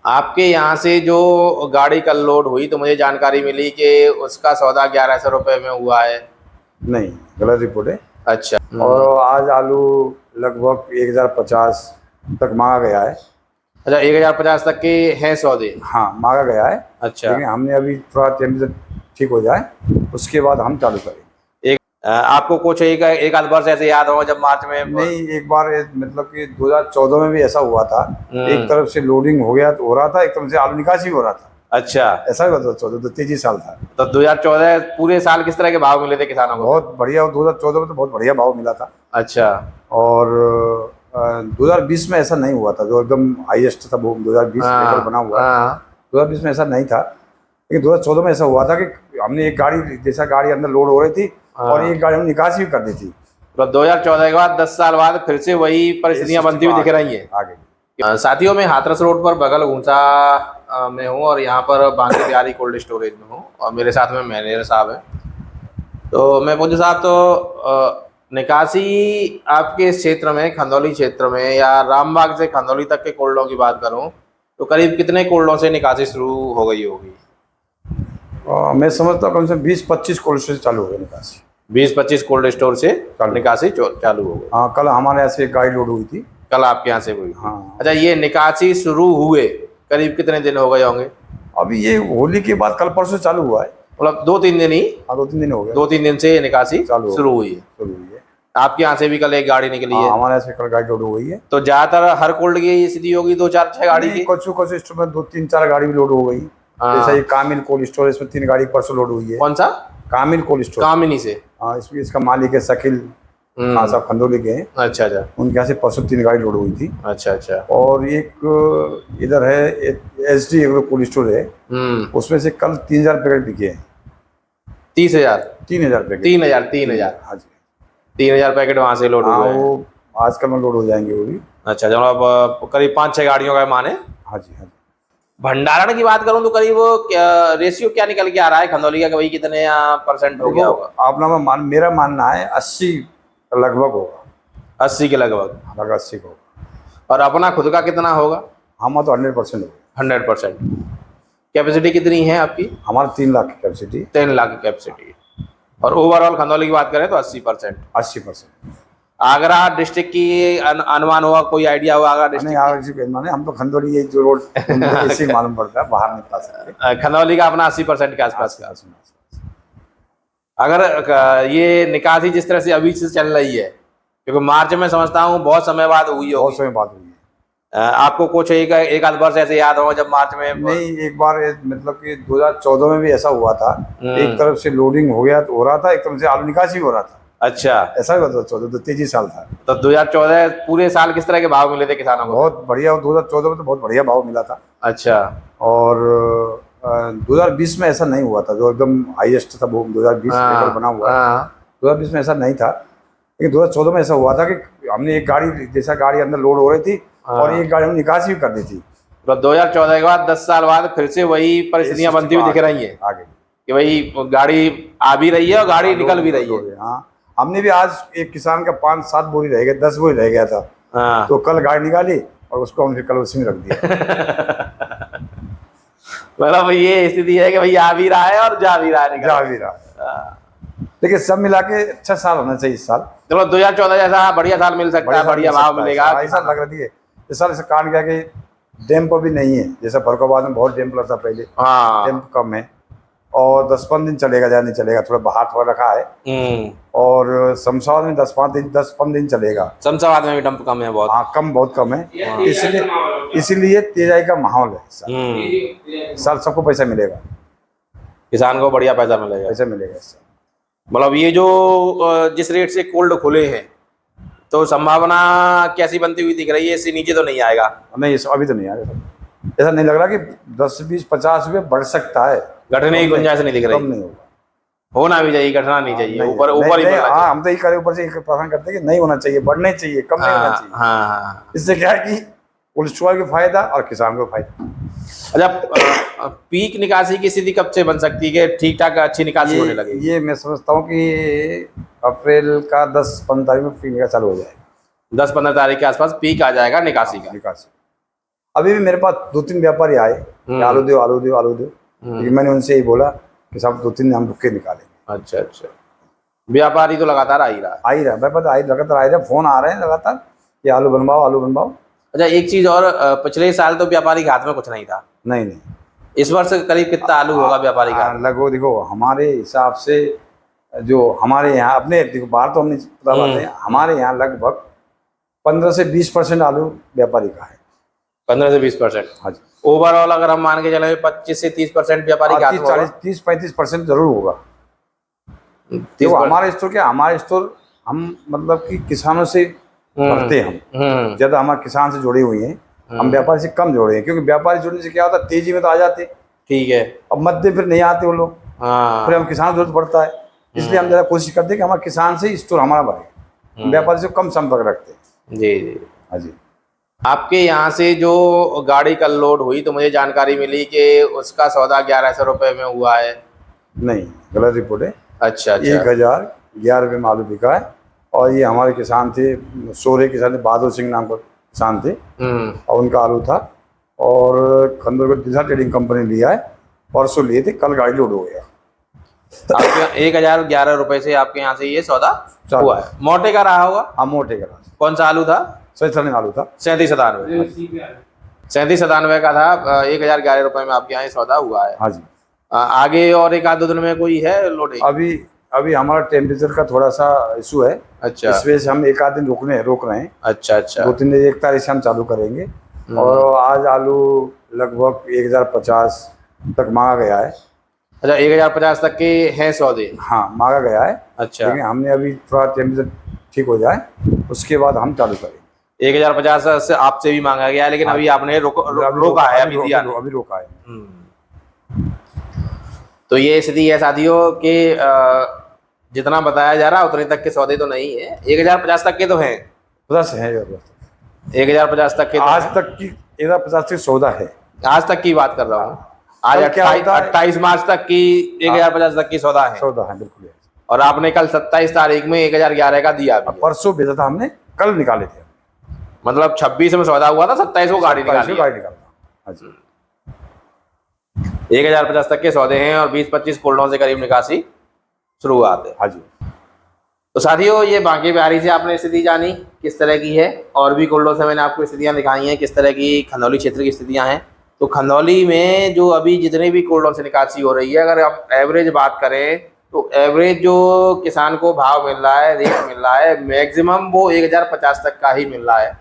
आपके यहाँ से जो गाड़ी कल लोड हुई तो मुझे जानकारी मिली कि उसका सौदा 1100 रुपये में हुआ है। नहीं, गलत रिपोर्ट है। अच्छा। और आज आलू लगभग 1050 तक मांगा गया है। अच्छा, 1050 तक के हैं सौदे। हाँ, मांगा गया है। अच्छा। लेकिन हमने अभी थोड़ा टेम्परेचर ठीक हो जाए उसके बाद हम चालू करेंगे। आपको कुछ एक आध वर्ष ऐसे याद होगा जब मार्च में नहीं, एक बार मतलब कि 2014 में भी ऐसा हुआ था। एक तरफ से लोडिंग हो गया तो हो रहा था, एक तरफ से आलू निकासी भी हो रहा था। अच्छा, ऐसा भी हुआ 2014 तो तेजी साल था। तो 2014 पूरे साल किस तरह के भाव मिले थे किसानों को? बहुत बढ़िया, 2014 में तो बहुत बढ़िया भाव मिला था। अच्छा। और 2020 में ऐसा नहीं हुआ था, जो एकदम हाईएस्ट था वो 2020 रिकॉर्ड बना हुआ है। 2020 में ऐसा नहीं था, लेकिन 2014 में ऐसा हुआ था कि हमने एक गाड़ी, जैसा गाड़ी अंदर लोड हो रही थी और एक गाड़ी हमने निकासी भी कर दी थी। तो 2014 के बाद 10 साल बाद फिर से वही परिस्थितियां बनती हुई दिख रही हैं आगे। साथियों, मैं हाथरस रोड पर बगल ऊंचा में हूँ और यहाँ पर बांकी बिहारी कोल्ड स्टोरेज में हूँ और मेरे साथ में मैनेजर साहब हैं। तो मैं पूछूं साहब, तो निकासी आपके इस क्षेत्र में, खंदौली क्षेत्र में या रामबाग से खंदौली तक के कोल्डों की बात करूँ तो करीब कितने कोल्डों से निकासी शुरू हो गई होगी? मैं समझता हूँ कम से कम 20-25 कोल्ड स्टोरेज चालू हो गए निकासी। 20-25 कोल्ड स्टोर से निकासी चालू हो गई। हाँ, कल हमारे यहाँ से एक गाड़ी लोड हुई थी। कल आपके यहाँ से हुई? हाँ। अच्छा, ये निकासी शुरू हुए करीब कितने दिन हो गए होंगे? अभी ये होली के बाद कल परसों चालू हुआ है, मतलब 2-3 दिन ही? हाँ, 2-3 दिन हो गए। 2-3 दिन से निकासी शुरू हुई है। आपके यहाँ से भी कल एक गाड़ी निकली है? हमारे यहाँ से कल गाड़ी लोड हो गई है। तो ज्यादातर हर कोल्ड की स्थिति होगी 2-4-6 गाड़ी की? कुछ स्टोर में 2-3-4 गाड़ी भी लोड हो गई। जैसा ये कामिल कोल्ड स्टोरेज में 3 गाड़ी परसों लोड हुई है। कौन सा? कामिल कोल्ड स्टोर, कामिनी से। हाँ, इसका मालिक है शकील खान साहब, खंदौली के हैं। अच्छा अच्छा। उनके यहाँ से परसों 3 गाड़ी लोड हुई थी। अच्छा अच्छा। और एक इधर है SD एग्रो कोल्ड स्टोर है, उसमें से कल 3000 पैकेट बिके हैं। 30,000? 3000 पैकेट। 3000? हाँ जी, 3000 पैकेट वहाँ से लोड हुए हैं। वो आज कल में लोड हो जाएंगे वो भी। अच्छा, जब अब करीब 5-6 गाड़ियों का माने। हाँ जी, हाँ जी। भंडारण की बात करूं तो करीब रेशियो क्या निकल के आ रहा है खंदौली का, वही कितने % हो गया होगा? अपना मेरा मानना है 80 लगभग होगा। 80 के लगभग? लगभग 80 का होगा। और अपना खुद का कितना होगा? हमारा तो 100% होगा। 100%। कैपेसिटी कितनी है आपकी? हमारा 3 लाख की कैपेसिटी। 3 लाख की कैपेसिटी। और ओवरऑल खंदौली की बात करें तो 80%। 80%। आगरा डिस्ट्रिक्ट की अनुमान होगा, कोई आइडिया होगा आगरा डिस्ट्रिक्ट? नहीं, हम तो खंदौली, ये जो रोड ऐसे मालूम पड़ता है, बाहर नहीं पता सकते। खंदौली का अपना 80% के आसपास का। अगर ये निकासी जिस तरह से अभी से चल रही है, क्योंकि मार्च में समझता हूँ बहुत समय बाद हुई होगी। बहुत समय बाद हुई है। आपको कुछ एक आध वर्ष ऐसे याद होगा जब मार्च में? नहीं, एक बार मतलब कि 2014 में भी ऐसा हुआ था। एक तरफ से लोडिंग हो गया तो हो रहा था, एक तरफ से आलू निकासी भी हो रहा था। अच्छा, ऐसा भी हुआ 2014 तो तेजी साल था। तो 2014 पूरे साल किस तरह के भाव मिले थे किसानों को? बहुत बढ़िया, 2014 में तो बहुत बढ़िया भाव मिला था। अच्छा। और 2020 में ऐसा नहीं हुआ था, जो एकदम हाईएस्ट था वो 2020 रिकॉर्ड बना हुआ है। 2020 में ऐसा नहीं था, लेकिन 2014 में ऐसा हुआ था कि हमने एक गाड़ी, जैसा गाड़ी अंदर लोड हो रही थी और एक गाड़ी हमने निकासी भी कर दी थी। तो 2014 के बाद 10 साल बाद फिर से वही परिस्थितियां बनती हुई दिख रही हैं आगे, कि वही गाड़ी आ भी रही है और गाड़ी निकल भी रही है। हाँ, हमने भी आज एक किसान का 5-7 बोरी रह गया, 10 बोरी रह गया था। हाँ। तो कल गाड़ी निकाली और उसको हमने कल उसी में रख दिया। मतलब ये स्थिति है कि भाई आ भी रहा है और जा भी रहा है, जा भी रहा है। लेकिन सब मिला के अच्छा साल होना चाहिए इस साल। चलो 2014 जैसा बढ़िया साल मिल सकता है, बढ़िया भाव मिलेगा। ऐसा लग रही है इस साल। ऐसा कारण क्या कि डैम पर भी नहीं है, जैसा फरुखाबाद में बहुत डैम लगता पहले। हाँ, डैम कम है और 10-15 दिन चलेगा, या नहीं चलेगा, थोड़ा बाहर थोड़ा रखा है। और शमशाबाद में 10-15 दिन चलेगा। शमशाबाद में भी डंप कम है बहुत। हाँ, बहुत कम है। इसीलिए तेजाई का माहौल है। इस साल सबको पैसा मिलेगा, किसान को बढ़िया पैसा मिलेगा। पैसा मिलेगा इस साल। मतलब ये जो जिस रेट से कोल्ड खुले हैं तो संभावना कैसी बनती हुई दिख रही है? इससे नीचे तो नहीं आएगा? नहीं, अभी तो नहीं आएगा। ऐसा नहीं लग रहा कि 10, 20, 50 रुपये बढ़ सकता है। घटने की गुंजाइश नहीं दिख रही? कम नहीं होगा। होना भी चाहिए, घटना नहीं चाहिए। ऊपर ही। हाँ, हम तो ये करे ऊपर से पसंद करते हैं कि नहीं होना चाहिए, बढ़ना चाहिए, कम नहीं होना चाहिए। हाँ। इससे क्या है कि कोल्ड स्टोर को फायदा और किसान को फायदा। अच्छा, पीक निकासी की स्थिति कब से बन सकती है कि ठीक ठाक अच्छी निकासी होने लगेगी? ये मैं समझता हूँ कि अप्रैल का 10-15 तारीख में पीक निकासी चालू हो जाएगा। 10-15 तारीख के आसपास पीक आ जाएगा निकासी का। अभी भी मेरे पास 2-3 व्यापारी आए कि आलू दो आलू दो आलू दो, लेकिन मैंने उनसे ही बोला कि साहब 2-3 दिन हम रुक के निकालेंगे। अच्छा अच्छा, व्यापारी तो लगातार आ ही रहा है। आ ही रहा व्यापार, आई लगातार आ ही रहा, फोन आ रहे हैं लगातार कि आलू बनवाओ आलू बनवाओ। अच्छा, एक चीज और, पिछले साल तो व्यापारी के हाथ में कुछ नहीं था, नहीं नहीं, इस वर्ष करीब कितना आलू होगा व्यापारी का? लगभग देखो हमारे हिसाब से जो हमारे यहाँ अपने देखो बाहर तो हमने पता बात है, हमारे यहाँ लगभग 15 से 20% आलू व्यापारी का है। 15 से 20%? हाँ जी। ओवरऑल अगर हम मान के चले 25 से 30% व्यापारी के हाथ में होगा। 30-35% जरूर होगा। देखो हमारे स्टोर क्या, हमारे स्टोर हम मतलब कि किसानों से भरते हैं, हम ज्यादा हमारे किसान से जुड़े हुए हैं, हम व्यापारी से कम जुड़े हैं, क्योंकि व्यापारी जुड़ने से क्या होता है तेजी में तो आ जाते, ठीक है, अब मध्य फिर नहीं आते वो लोग, हाँ, फिर हम किसान की जरूरत पड़ता है, इसलिए हम ज़्यादा कोशिश करते हैं कि हमारे किसान से स्टोर हमारा बढ़े, व्यापारी से कम संपर्क रखते हैं। जी जी। हाँ जी। आपके यहाँ से जो गाड़ी कल लोड हुई तो मुझे जानकारी मिली कि उसका सौदा 1100 रुपये में हुआ है। नहीं, गलत रिपोर्ट है। अच्छा अच्छा, 1011 रुपये में आलू बिका है, और ये हमारे किसान थे, सोरे किसान थे, बहादुर सिंह नाम का किसान थे, और उनका आलू था, और खंडोर को दिशा ट्रेडिंग कंपनी लिया है, परसों लिए थे, कल गाड़ी लोड हो गया। आपके 1011 रुपये से आपके यहाँ से ये सौदा हुआ है। मोटे का रहा होगा? हाँ मोटे का। कौन सा आलू था? सही आलू था, 37-97 का था। 1011 रुपये में आपके यहाँ ये सौदा हुआ है। हाँ जी। आगे और एक आध दो दिन में कोई है लोडिंग? अभी हमारा टेम्परेचर का थोड़ा सा इशू है, अच्छा, इस वजह से हम एक आध दिन रोक रहे हैं। अच्छा अच्छा, 2-3 दिन 1 तारीख से हम चालू करेंगे, और आज आलू लगभग 1050 तक मांगा गया है। अच्छा, 1050 तक के हैं सौदे? हाँ मांगा गया है। अच्छा, लेकिन हमने अभी थोड़ा टेम्परेचर ठीक हो जाए उसके बाद हम चालू करेंगे। 1050 से आपसे भी मांगा गया है, लेकिन अभी आपने रोका है, अभी दिया नहीं। अभी रोका है। तो ये स्थिति है साथियों कि जितना बताया जा रहा है उतने तक के सौदे तो नहीं है। 1050 तक के तो हैं, 50 है 1050 तक के तो आज हैं। तक की 1050 तक सौदा है, आज तक की बात कर रहा हूँ। आज कल क्या होता है? 28 मार्च तक की 1050 तक की सौदा है, बिल्कुल है। और आपने कल 27 तारीख में 1011 का दिया भी है। परसों भेजा था हमने, कल निकाले थे, मतलब 26 में सौदा हुआ था, 27 को गाड़ी निकाली। हाँ जी। 1050 तक के सौदे हैं, और 20-25 कुल्लों से करीब निकासी शुरुआत है। हाँ जी। तो साथियों, ये बांके बिहारी से आपने स्थिति जानी किस तरह की है, और भी कुल्लों से मैंने आपको स्थितियां दिखाई हैं किस तरह की खंदौली क्षेत्र की स्थितियां हैं। तो खंदौली में जो अभी जितने भी कुल्लों से निकासी हो रही है, अगर आप एवरेज बात करें तो एवरेज जो किसान को भाव मिल रहा है, रेट मिल रहा है, मैक्सिमम वो 1050 तक का ही मिल रहा है।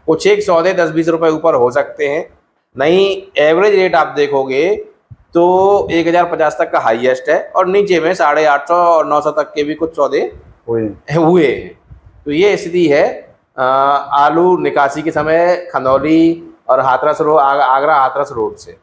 कुछ एक सौदे 10-20 रुपये ऊपर हो सकते हैं, नहीं एवरेज रेट आप देखोगे तो 1050 तक का हाईएस्ट है, और नीचे में 850 और 900 तक के भी कुछ सौदे हुए हैं। तो ये स्थिति है आलू निकासी के समय खंदौली और हाथरस रोड, आगरा हाथरस रोड से।